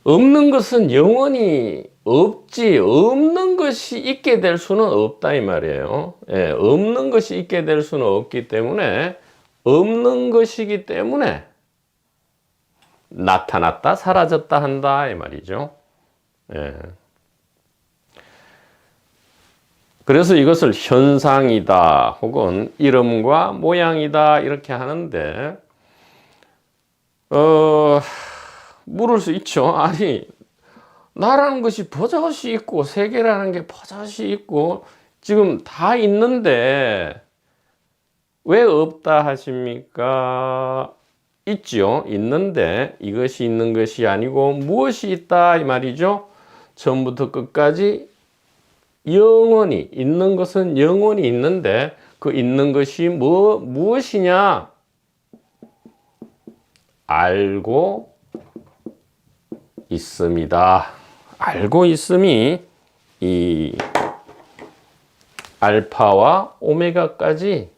없는 것은 영원히 없지, 없는 것이 있게 될 수는 없다 이 말이에요. 예, 없는 것이 있게 될 수는 없기 때문에, 없는 것이기 때문에 나타났다 사라졌다 한다 이 말이죠. 예. 그래서 이것을 현상이다 혹은 이름과 모양이다 이렇게 하는데, 물을 수 있죠. 아니, 나라는 것이 버젓이 있고 세계라는 게 버젓이 있고 지금 다 있는데 왜 없다 하십니까? 있죠. 있는데 이것이 있는 것이 아니고 무엇이 있다 이 말이죠. 처음부터 끝까지 영원히 있는 것은 영원히 있는데 그 있는 것이 무엇이냐? 알고 있습니다. 알고 있음이 이 알파와 오메가까지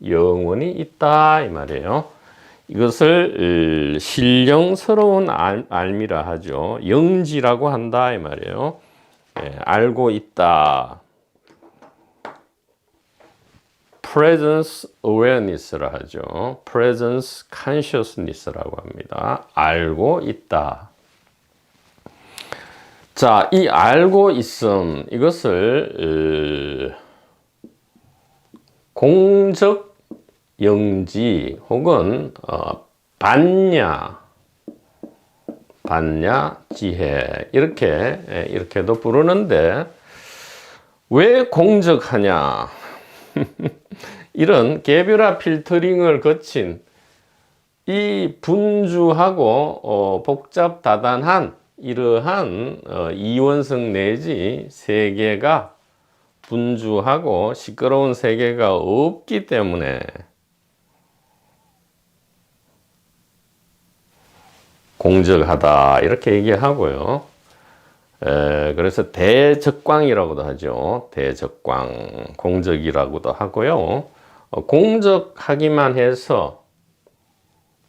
영원히 있다 이 말이에요. 이것을 신령스러운 알미라 하죠. 영지라고 한다 이 말이에요. 예, 알고 있다. presence awareness라 하죠. presence consciousness라고 합니다. 알고 있다. 자, 이 알고 있음, 이것을 공적 영지 혹은 반야 지혜 이렇게도 부르는데, 왜 공적하냐? 이런 개별화 필터링을 거친 이 분주하고 복잡 다단한 이러한 이원성 내지 세계가, 분주하고 시끄러운 세계가 없기 때문에 공적하다 이렇게 얘기하고요. 그래서 대적광이라고도 하죠. 대적광, 공적이라고도 하고요. 공적하기만 해서,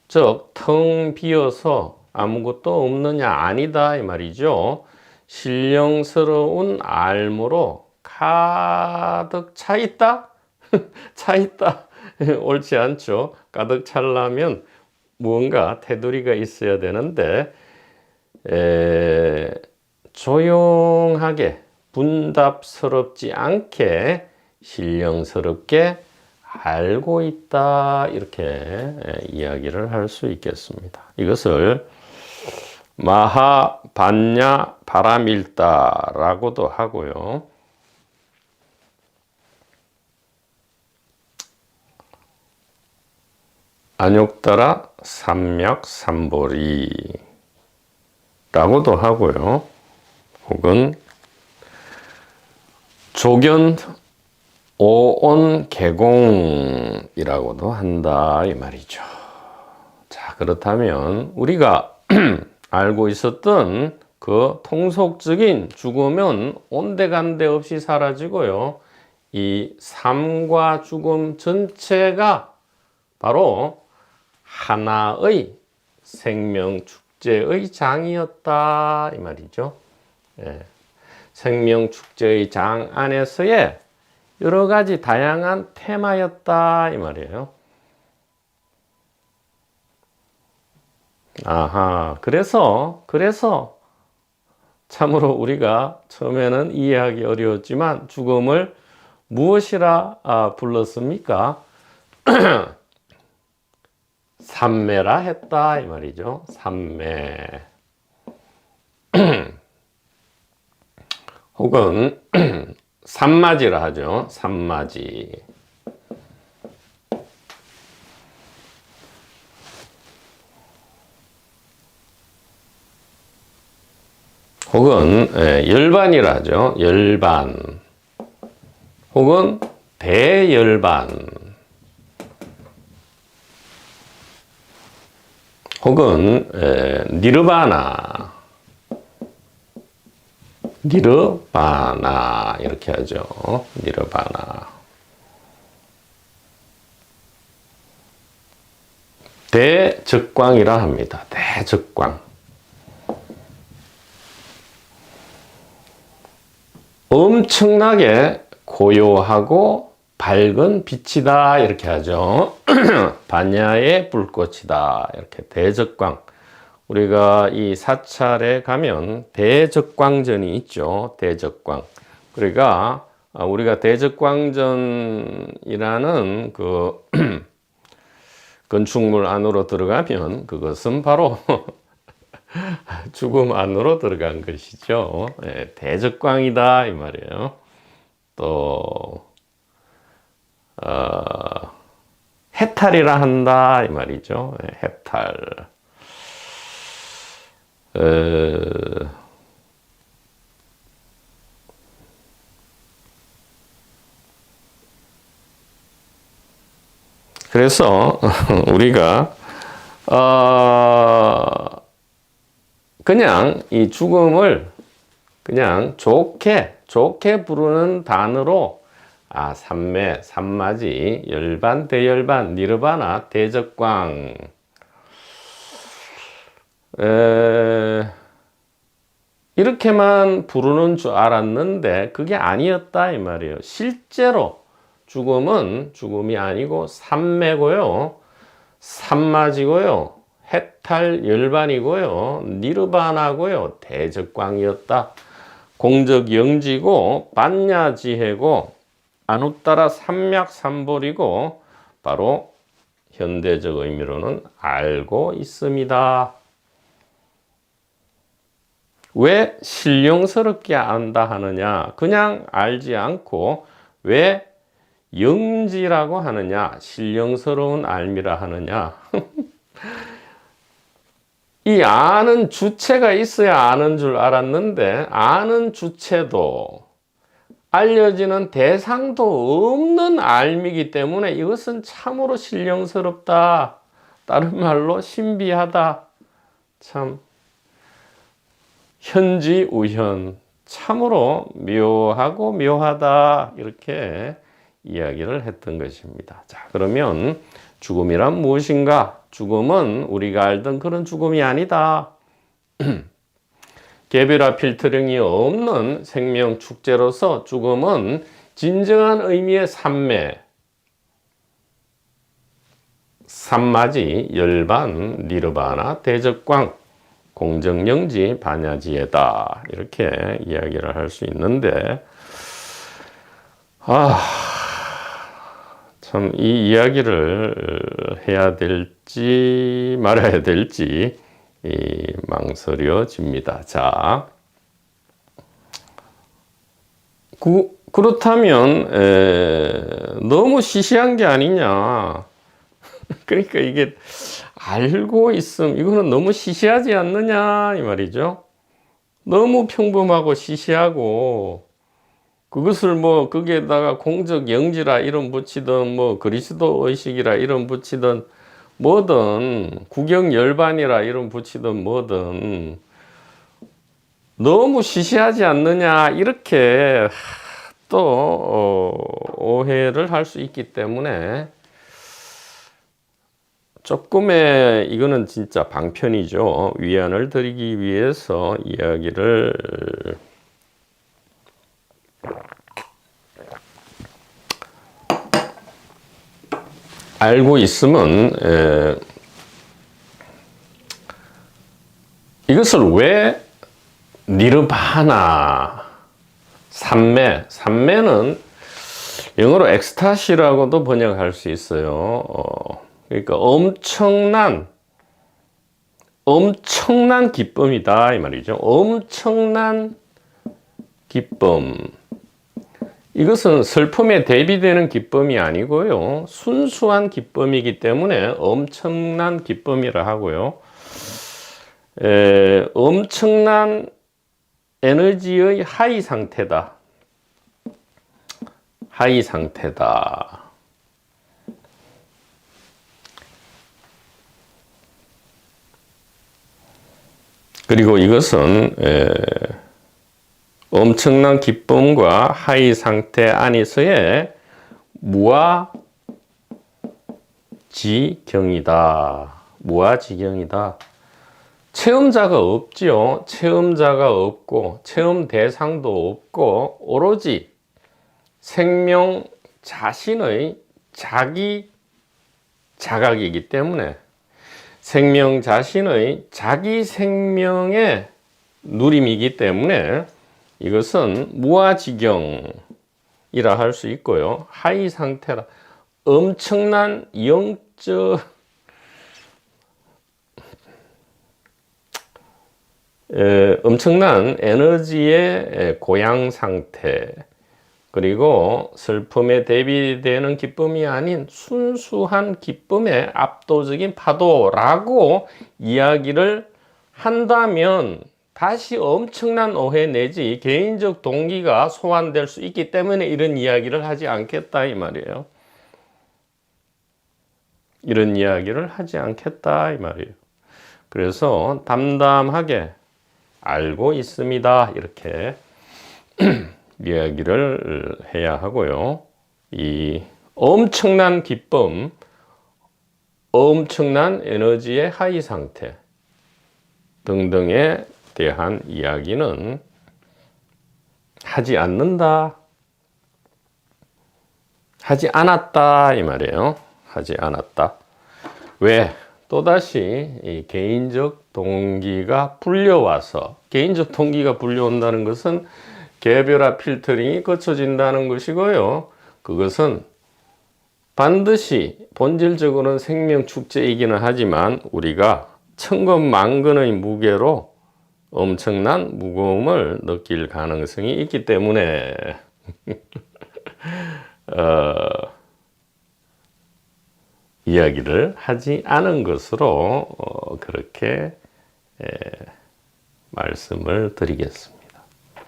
즉 텅 비어서 아무것도 없느냐? 아니다 이 말이죠. 신령스러운 알무로 가득 차 있다? 차 있다. 옳지 않죠. 가득 차려면 무언가 테두리가 있어야 되는데, 조용하게 분답스럽지 않게 신령스럽게 알고 있다 이렇게 이야기를 할 수 있겠습니다. 이것을 마하 반야 바라밀다라고도 하고요. 안욕따라 삼맥 삼보리 라고도 하고요. 혹은 조견 오온 개공이라고도 한다 이 말이죠. 자, 그렇다면 우리가 알고 있었던 그 통속적인 죽음은 온데간데 없이 사라지고요. 이 삶과 죽음 전체가 바로 하나의 생명 축제의 장이었다 이 말이죠. 예. 생명 축제의 장 안에서의 여러 가지 다양한 테마였다 이 말이에요. 아하, 그래서 참으로 우리가 처음에는 이해하기 어려웠지만 죽음을 무엇이라 불렀습니까? 삼매라 했다 이 말이죠. 삼매. 혹은 삼마지라 하죠. 삼마지. 혹은 열반이라 하죠. 열반. 혹은 대열반. 혹은 니르바나. 니르바나 이렇게 하죠. 니르바나. 대적광이라 합니다. 대적광. 엄청나게 고요하고 밝은 빛이다 이렇게 하죠. 반야의 불꽃이다 이렇게 대적광. 우리가 이 사찰에 가면 대적광전이 있죠. 대적광. 그러니까 우리가 대적광전이라는 그 건축물 안으로 들어가면 그것은 바로 죽음 안으로 들어간 것이죠. 예, 대적광이다 이 말이에요. 또 해탈이라 한다 이 말이죠. 예, 해탈. 그래서 우리가 그냥 이 죽음을 그냥 좋게 부르는 단어로 삼매, 삼마지, 열반, 대열반, 니르바나, 대적광 이렇게만 부르는 줄 알았는데 그게 아니었다 이 말이에요. 실제로 죽음은 죽음이 아니고 삼매고요, 삼마지고요, 해탈 열반이고요, 니르바나고요, 대적광이었다. 공적 영지고 반야지해고 아누따라 삼맥삼볼이고 바로 현대적 의미로는 알고 있습니다. 왜 신령스럽게 안다 하느냐? 그냥 알지 않고 왜 영지라고 하느냐? 신령스러운 알미라 하느냐? 이 아는 주체가 있어야 아는 줄 알았는데 아는 주체도 알려지는 대상도 없는 알미이기 때문에 이것은 참으로 신령스럽다. 다른 말로 신비하다. 참 현지우현, 참으로 묘하고 묘하다 이렇게 이야기를 했던 것입니다. 자, 그러면 죽음이란 무엇인가? 죽음은 우리가 알던 그런 죽음이 아니다. 개별화 필터링이 없는 생명 축제로서 죽음은 진정한 의미의 삼매, 삼마지, 열반, 니르바나, 대적광, 공정영지, 반야지에다 이렇게 이야기를 할 수 있는데 참 이 이야기를 해야 될지 말아야 될지 망설여집니다. 자, 그렇다면 너무 시시한 게 아니냐. 그러니까 이게 알고 있음 이거는 너무 시시하지 않느냐 이 말이죠. 너무 평범하고 시시하고 그것을 뭐 거기에다가 공적 영지라 이름 붙이든 뭐 그리스도 의식이라 이름 붙이든 뭐든 구경 열반이라 이름 붙이든 뭐든 너무 시시하지 않느냐 이렇게 또 오해를 할 수 있기 때문에 조금의 이거는 진짜 방편이죠. 위안을 드리기 위해서 이야기를 알고 있으면 이것을 왜 니르바나 삼매는 영어로 엑스타시라고도 번역할 수 있어요. 그러니까 엄청난 기쁨이다 이 말이죠. 엄청난 기쁨. 이것은 슬픔에 대비되는 기쁨이 아니고요. 순수한 기쁨이기 때문에 엄청난 기쁨이라 하고요. 엄청난 에너지의 하이 상태다. 하이 상태다. 그리고 이것은 엄청난 기쁨과 하이 상태 안에서의 무아지경이다. 무아지경이다. 체험자가 없지요. 체험자가 없고 체험 대상도 없고 오로지 생명 자신의 자기 자각이기 때문에 생명 자신의 자기 생명의 누림이기 때문에 이것은 무아지경이라 할 수 있고요. 하이 상태라 엄청난 엄청난 에너지의 고양 상태, 그리고 슬픔에 대비되는 기쁨이 아닌 순수한 기쁨의 압도적인 파도라고 이야기를 한다면 다시 엄청난 오해 내지 개인적 동기가 소환될 수 있기 때문에 이런 이야기를 하지 않겠다 이 말이에요. 이런 이야기를 하지 않겠다 이 말이에요. 그래서 담담하게 알고 있습니다 이렇게 이야기를 해야 하고요. 이 엄청난 기쁨, 엄청난 에너지의 하이 상태 등등에 대한 이야기는 하지 않는다, 하지 않았다 이 말이에요. 하지 않았다. 왜? 또다시 이 개인적 동기가 불려와서, 개인적 동기가 불려온다는 것은 개별화 필터링이 거쳐진다는 것이고요. 그것은 반드시 본질적으로는 생명 축제이기는 하지만 우리가 천근만근의 무게로 엄청난 무거움을 느낄 가능성이 있기 때문에 이야기를 하지 않은 것으로 그렇게 말씀을 드리겠습니다.